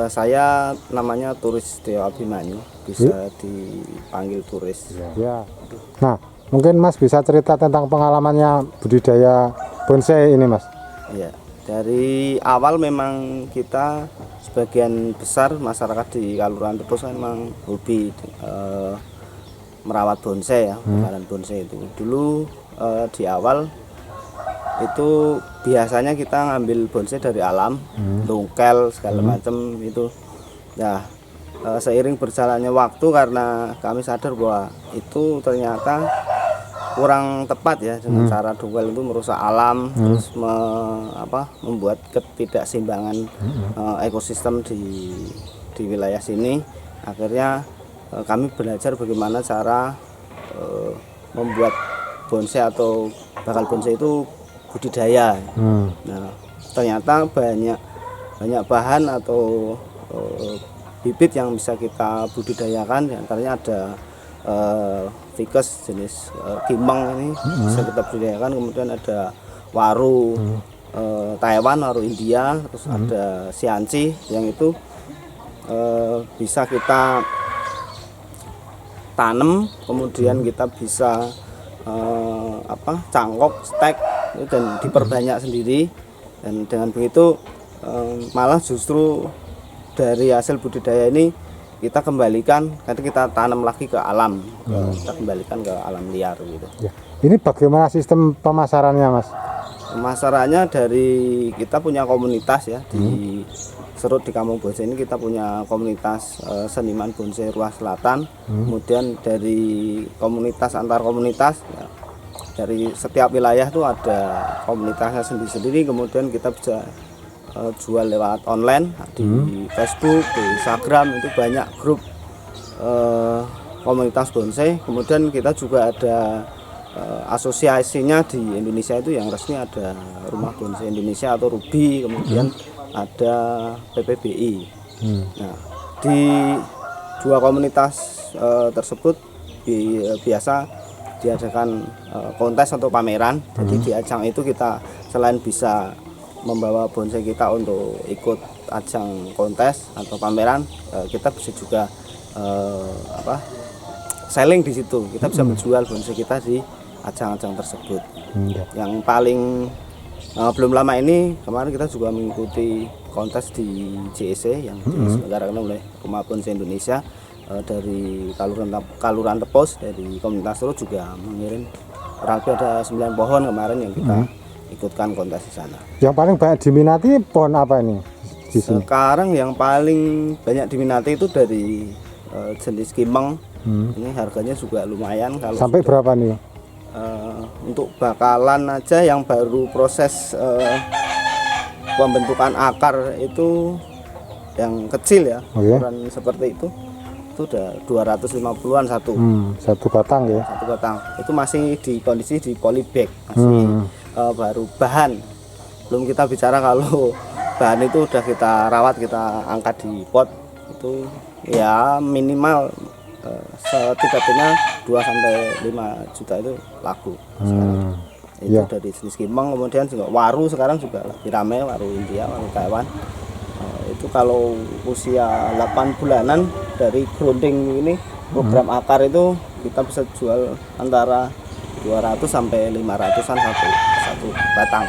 Saya namanya Turis Tio Abimanyu, bisa dipanggil Turis. Ya. Nah, mungkin Mas bisa cerita tentang pengalamannya budidaya bonsai ini, Mas. Ya, dari awal memang kita sebagian besar masyarakat di Kalurahan Tepus kan memang hobi merawat bonsai ya, bakalan bonsai itu. Dulu di awal itu biasanya kita ngambil bonsai dari alam, dongkel segala macam itu. Nah, seiring berjalannya waktu karena kami sadar bahwa itu ternyata kurang tepat ya dengan cara dongkel itu merusak alam, terus membuat ketidakseimbangan ekosistem di wilayah sini. Akhirnya kami belajar bagaimana cara membuat bonsai atau bakal bonsai itu budidaya. Nah, ternyata banyak bahan atau bibit yang bisa kita budidayakan. Antaranya ada ficus jenis kimeng ini bisa kita budidayakan. Kemudian ada waru Taiwan, waru India, terus ada sianci yang itu bisa kita tanam, kemudian kita bisa cangkok, stek dan diperbanyak sendiri. Dan dengan begitu malah justru dari hasil budidaya ini kita kembalikan, nanti kita tanam lagi ke alam, kita kembalikan ke alam liar gitu. Ya. Ini bagaimana sistem pemasarannya, Mas? Pemasarannya dari kita punya komunitas ya di Serut di Kampung Bonsai ini kita punya komunitas seniman bonsai Ruas Selatan. Kemudian dari komunitas antar komunitas ya, dari setiap wilayah itu ada komunitasnya sendiri-sendiri. Kemudian kita bisa jual lewat online di Facebook, di Instagram, itu banyak grup komunitas bonsai. Kemudian kita juga ada asosiasinya di Indonesia itu yang resmi ada Rumah Bonsai Indonesia atau RUBI, kemudian ada PPBI. Nah, di dua komunitas tersebut biasa diadakan kontes atau pameran. Jadi di ajang itu kita selain bisa membawa bonsai kita untuk ikut ajang kontes atau pameran, kita bisa juga selling di situ. Kita bisa menjual bonsai kita di ajang-ajang tersebut. Yang paling belum lama ini kemarin kita juga mengikuti kontes di JEC yang diselenggarakan oleh Rumah Bonsai Indonesia. Dari Kalurahan Tepus, dari komunitas Serut juga mengirim kurang lebih ada 9 pohon kemarin yang kita ikutkan kontes di sana. Yang paling banyak diminati pohon apa ini di sini? Sekarang yang paling banyak diminati itu dari jenis kimeng. Ini harganya juga lumayan. Kalau sampai berapa nih? Untuk bakalan aja yang baru proses pembentukan akar itu yang kecil ya, ukuran seperti itu udah 250-an satu batang ya. Satu batang itu masih di kondisi di polybag, masih baru bahan. Belum kita bicara kalau bahan itu udah kita rawat, kita angkat di pot, itu ya minimal setidaknya 2-5 juta itu laku sekarang. Itu dari jenis kimeng. Kemudian juga waru sekarang juga lagi ramai, waru India, waru Taiwan. Itu kalau usia 8 bulanan dari grounding ini program akar itu kita bisa jual antara 200 sampai 500-an satu batang.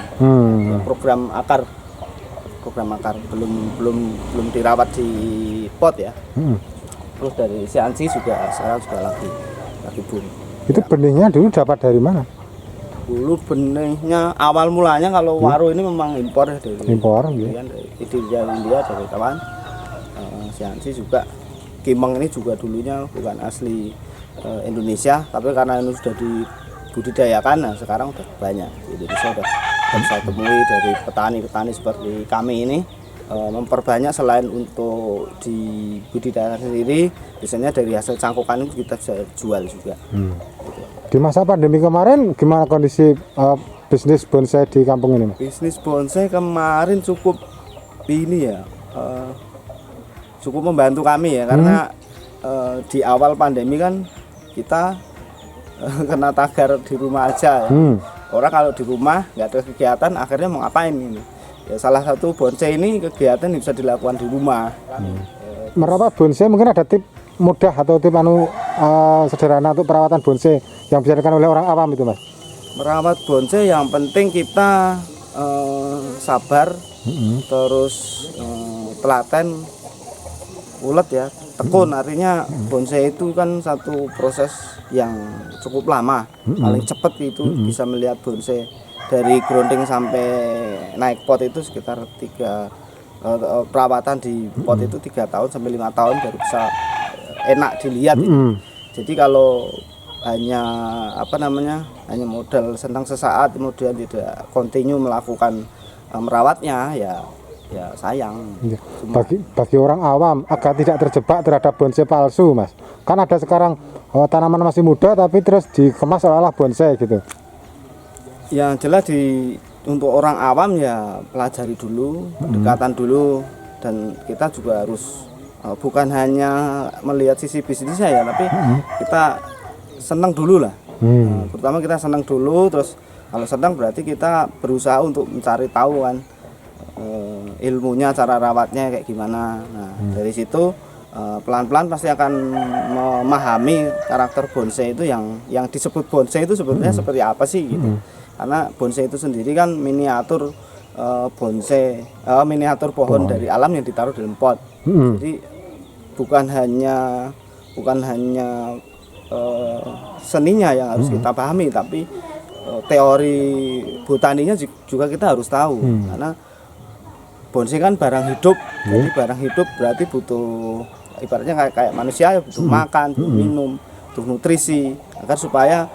Program akar belum dirawat di pot ya. Terus dari sianci juga sekarang juga lagi boom. Itu benihnya dulu dapat dari mana? Dulu benihnya awal mulanya kalau waru ini memang impor ya, dari India, dari kawan. Sianci juga, kimeng ini juga dulunya bukan asli Indonesia, tapi karena ini sudah dibudidayakan, nah sekarang udah banyak di Indonesia, udah bisa temui dari petani-petani seperti kami ini. Memperbanyak selain untuk dibudidayakan sendiri, biasanya dari hasil cangkokan itu kita bisa jual juga. Di masa pandemi kemarin gimana kondisi bisnis bonsai di kampung ini? Bisnis bonsai kemarin cukup cukup membantu kami ya, karena di awal pandemi kan kita kena tagar di rumah aja ya. Orang kalau di rumah nggak ada kegiatan, akhirnya mau ngapain ini? ya salah satu bonsai ini kegiatan yang bisa dilakukan di rumah. Merawat bonsai mungkin ada tip mudah atau tip sederhana untuk perawatan bonsai yang bisa dilakukan oleh orang awam itu, Mas? Merawat bonsai yang penting kita sabar, terus telaten, ulet ya, tekun. Artinya bonsai itu kan satu proses yang cukup lama, paling cepat itu bisa melihat bonsai dari grounding sampai naik pot itu sekitar perawatan di pot itu 3 tahun sampai 5 tahun baru bisa enak dilihat. Jadi kalau hanya hanya modal senang sesaat kemudian tidak kontinu melakukan merawatnya ya sayang. Bagi orang awam agar tidak terjebak terhadap bonsai palsu, Mas, kan ada sekarang tanaman masih muda tapi terus dikemas seolah-olah bonsai gitu. Yang jelas untuk orang awam ya pelajari dulu, pendekatan dulu, dan kita juga harus bukan hanya melihat sisi bisnisnya ya, tapi kita senang dulu lah. Pertama kita senang dulu, terus kalau senang berarti kita berusaha untuk mencari tahu kan ilmunya, cara rawatnya kayak gimana. Nah dari situ pelan-pelan pasti akan memahami karakter bonsai itu yang disebut bonsai itu sebetulnya seperti apa sih gitu. Karena bonsai itu sendiri kan miniatur miniatur pohon dari alam yang ditaruh dalam pot. Jadi bukan hanya seninya yang harus kita pahami, tapi teori botaninya juga kita harus tahu. Karena bonsai kan barang hidup, jadi barang hidup berarti butuh, ibaratnya kayak manusia ya, butuh makan, butuh minum, butuh nutrisi agar supaya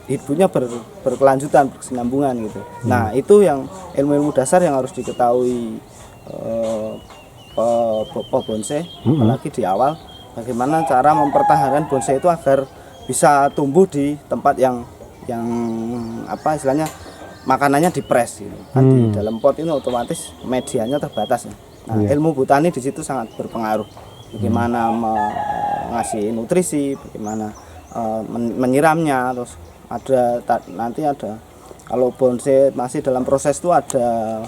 hidupnya berkelanjutan, berkesinambungan gitu. Nah itu yang ilmu-ilmu dasar yang harus diketahui bonsai, apalagi di awal, bagaimana cara mempertahankan bonsai itu agar bisa tumbuh di tempat yang istilahnya makanannya dipres gitu. Kan di dalam pot ini otomatis medianya terbatas ya. Nah ilmu botani di situ sangat berpengaruh, bagaimana ngasih nutrisi, bagaimana menyiramnya, terus nanti ada kalau bonsai masih dalam proses itu ada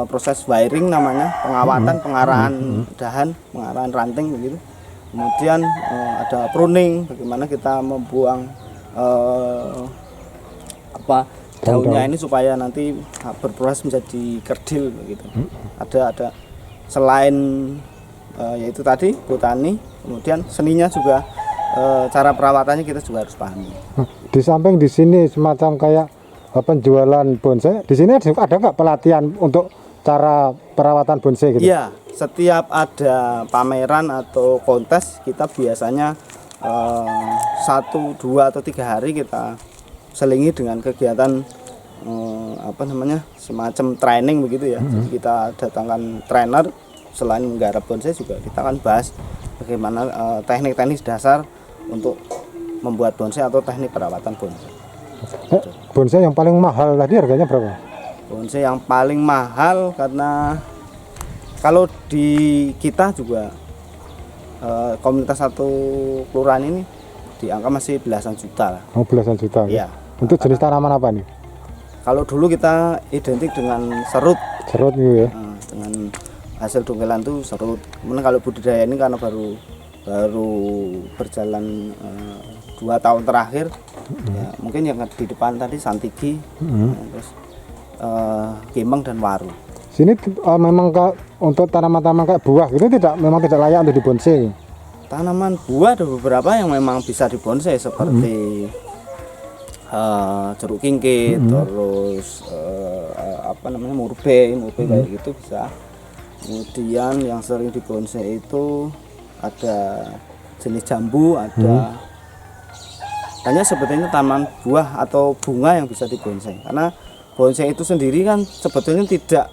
proses wiring namanya, pengawatan, pengarahan dahan, pengarahan ranting begitu. Kemudian ada pruning, bagaimana kita membuang daunnya ini supaya nanti berproses menjadi kerdil begitu. Ada selain yaitu tadi botani, kemudian seninya juga, cara perawatannya kita juga harus pahami. Di samping di sini semacam kayak penjualan bonsai, di sini ada nggak pelatihan untuk cara perawatan bonsai gitu? Iya, setiap ada pameran atau kontes kita biasanya 1, 2 atau 3 hari kita selingi dengan kegiatan semacam training begitu ya. Jadi kita datangkan trainer, selain menggarap bonsai juga kita akan bahas bagaimana teknik-teknik dasar untuk membuat bonsai atau teknik perawatan bonsai. Bonsai yang paling mahal tadi harganya berapa? Bonsai yang paling mahal karena kalau di kita juga komunitas satu kelurahan ini di angka masih belasan juta lah. Oh, belasan juta. Iya. Untuk jenis tanaman apa nih? Kalau dulu kita identik dengan serut. Serut gitu ya. Dengan hasil dongkelan itu serut. Kemudian kalau budidaya ini karena baru berjalan 2 tahun terakhir, ya, mungkin yang di depan tadi santigi, terus kimeng dan waru. Sini memang untuk tanaman-tanaman kayak buah gitu memang tidak layak untuk dibonsai. Tanaman buah ada beberapa yang memang bisa dibonsai seperti jeruk kingkit, terus murbe kayak gitu bisa. Kemudian yang sering dibonsai itu ada jenis jambu, ada banyak sebetulnya tanaman buah atau bunga yang bisa dibonsai. Karena bonsai itu sendiri kan sebetulnya tidak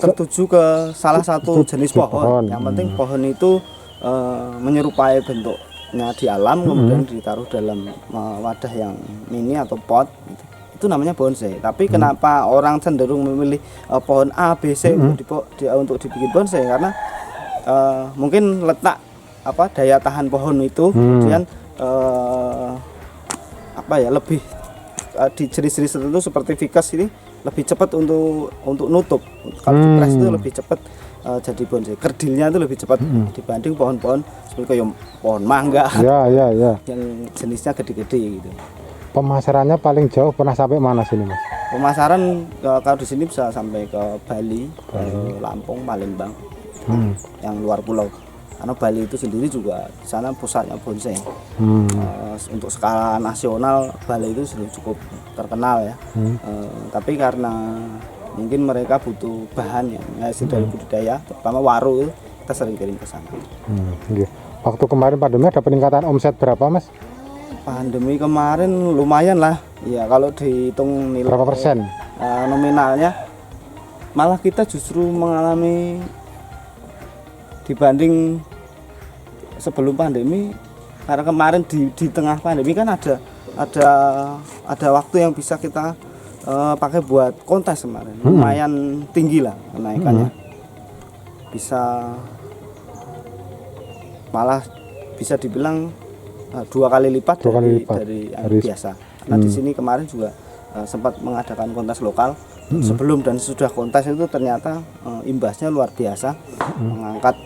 tertuju ke salah satu jenis pohon. Yang penting pohon itu menyerupai bentuknya di alam, kemudian ditaruh dalam wadah yang mini atau pot gitu. Itu namanya bonsai. Tapi kenapa orang cenderung memilih pohon A, B, C untuk dibikin bonsai? Karena mungkin letak daya tahan pohon itu, kemudian lebih di jenis-jenis tertentu seperti Ficus ini lebih cepat untuk nutup. Kalau di press itu lebih cepat jadi bonsai. Kerdilnya itu lebih cepat dibanding pohon-pohon seperti kayak pohon mangga Ya, ya, ya. yang jenisnya gede-gede gitu. Pemasarannya paling jauh pernah sampai mana sini, Mas? Pemasaran kalau di sini bisa sampai ke Bali, ke Lampung, Palembang, yang luar pulau. Karena Bali itu sendiri juga di sana pusatnya bonsai. Untuk skala nasional Bali itu sudah cukup terkenal ya. Tapi karena mungkin mereka butuh bahan yang hasil dari budidaya, terutama waru itu kita sering kirim ke sana. Iya. Waktu kemarin pandemi ada peningkatan omset berapa, Mas? Pandemi kemarin lumayan lah. Ya kalau dihitung nilai Berapa persen? Nominalnya malah kita justru mengalami dibanding sebelum pandemi, karena kemarin di tengah pandemi kan ada waktu yang bisa kita pakai buat kontes kemarin. Lumayan tinggi lah kenaikannya. Malah bisa dibilang 2 kali lipat dari yang biasa. Karena di sini kemarin juga sempat mengadakan kontes lokal. Sebelum dan sesudah kontes itu ternyata imbasnya luar biasa, mengangkat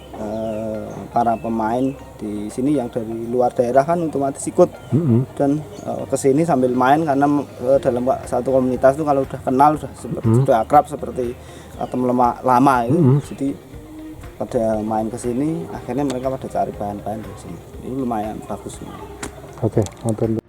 para pemain di sini yang dari luar daerah kan otomatis ikut dan ke sini sambil main, karena dalam satu komunitas itu kalau udah kenal sudah akrab seperti teman lama itu. Jadi pada main ke sini akhirnya mereka pada cari bahan-bahan di sini. Ini lumayan bagus. Oke, matur.